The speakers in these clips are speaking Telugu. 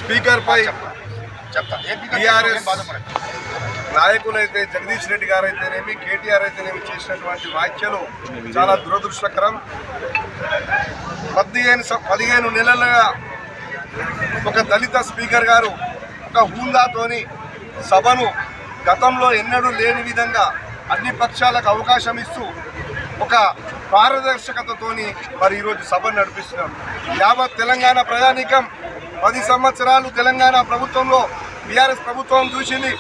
స్పీకర్ పై టీఆర్ఎస్ నాయకులైతే జగదీష్ రెడ్డి గారు అయితేనేమి కేటీఆర్ అయితేనేమి చేసినటువంటి వ్యాఖ్యలు చాలా దురదృష్టకరం. 15 నెలలుగా ఒక దళిత స్పీకర్ గారు ఒక హూందాతోని సభను గతంలో ఎన్నడూ లేని విధంగా అన్ని పక్షాలకు అవకాశం ఇస్తూ ఒక పారదర్శకతతోని మరి ఈరోజు సభను నడిపిస్తున్నారు. యావత్ తెలంగాణ ప్రజానీకం 10 సంవత్సరాలు తెలంగాణ ప్రభుత్వంలో టీఆర్ఎస్ ప్రభుత్వం చూసింది.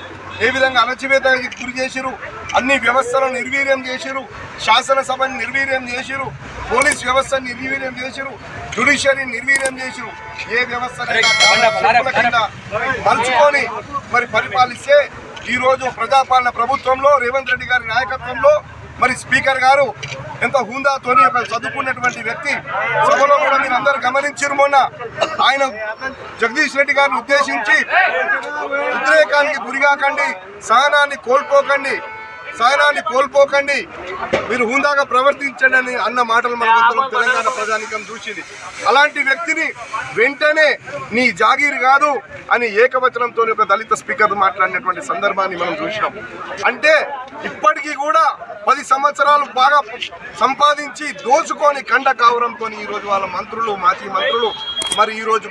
ఏ విధంగా అణచివేతకి గురి చేసిరు, అన్ని వ్యవస్థలను నిర్వీర్యం చేసిరు, శాసనసభని నిర్వీర్యం చేసిరు, పోలీస్ వ్యవస్థను నిర్వీర్యం చేసిరు, జ్యుడిషియరీని నిర్వీర్యం చేసిరు. ఏ వ్యవస్థనైనా మలుచుకొని మరి పరిపాలిస్తే ఈరోజు ప్రజాపాలన ప్రభుత్వంలో రేవంత్ రెడ్డి గారి నాయకత్వంలో మరి స్పీకర్ గారు ఎంత హుందాతోని ఒక చదువుకున్నటువంటి వ్యక్తి సభలో కూడా మీరు అందరూ గమనించారు. మొన్న ఆయన జగదీష్ రెడ్డి గారిని ఉద్దేశించి ఉద్రేకానికి గురికాకండి, సహనాన్ని కోల్పోకండి, మీరు హుందాగా ప్రవర్తించండి అని అన్న మాటలు మన తెలంగాణ ప్రజానీకం చూసింది. అలాంటి వ్యక్తిని వెంటనే నీ జాగీరు కాదు అని ఏకవచనంతో ఒక దళిత స్పీకర్ మాట్లాడినటువంటి సందర్భాన్ని మనం చూసినాం. అంటే ఇప్పటికీ కూడా 10 సంవత్సరాలు బాగా సంపాదించి దోచుకొని కండ కావడంతో ఈరోజు వాళ్ళ మంత్రులు, మాజీ మంత్రులు మరి ఈరోజు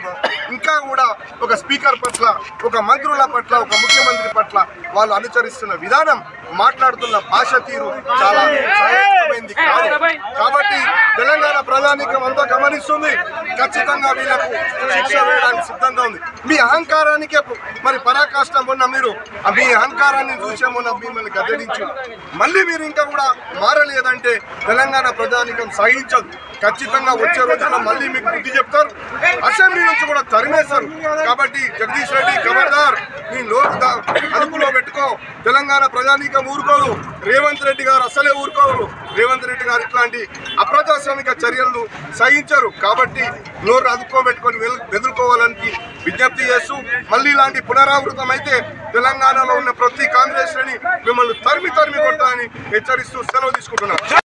ఇంకా కూడా ఒక స్పీకర్ పట్ల, ఒక మంత్రుల పట్ల, ఒక ముఖ్యమంత్రి పట్ల వాళ్ళు అనుసరిస్తున్న విధానం, మాట్లాడుతున్న భాష తీరు చాలా సహేతుకమైంది కాదు. కాబట్టి తెలంగాణ ప్రజానీకం అంతా గమనిస్తుంది. ఖచ్చితంగా వీళ్ళకు శిక్ష వేయడానికి సిద్ధంగా ఉంది. మీ అహంకారానికే మరి పరాకాష్ఠం ఉన్న మీరు మీ అహంకారాన్ని చూసామన్న మిమ్మల్ని గద్దెదించు. మళ్ళీ మీరు ఇంకా కూడా మారలేదంటే తెలంగాణ ప్రజానీకం సహించదు. ఖచ్చితంగా వచ్చే రోజుల్లో మళ్ళీ మీకు బుద్ధి చెప్తారు, అసెంబ్లీ నుంచి కూడా తరిమేస్తారు. కాబట్టి జగదీష్ రెడ్డి ఖబర్దార్, నీ నోరు అదుపులో పెట్టుకో. తెలంగాణ ప్రజానీకం ఊరుకోదు, రేవంత్ రెడ్డి గారు అసలే ఊరుకోరు. రేవంత్ రెడ్డి గారు ఇట్లాంటి అప్రజాస్వామిక చర్యలను సహించరు. కాబట్టి నోరు అదుపుకోబెట్టుకొని ఎదుర్కోవాలని విజ్ఞప్తి చేస్తూ, మళ్ళీ ఇలాంటి పునరావృతం అయితే తెలంగాణలో ఉన్న ప్రతి కాంగ్రెస్ ని మిమ్మల్ని తరిమి కొడతానని హెచ్చరిస్తూ సెలవు తీసుకుంటున్నారు.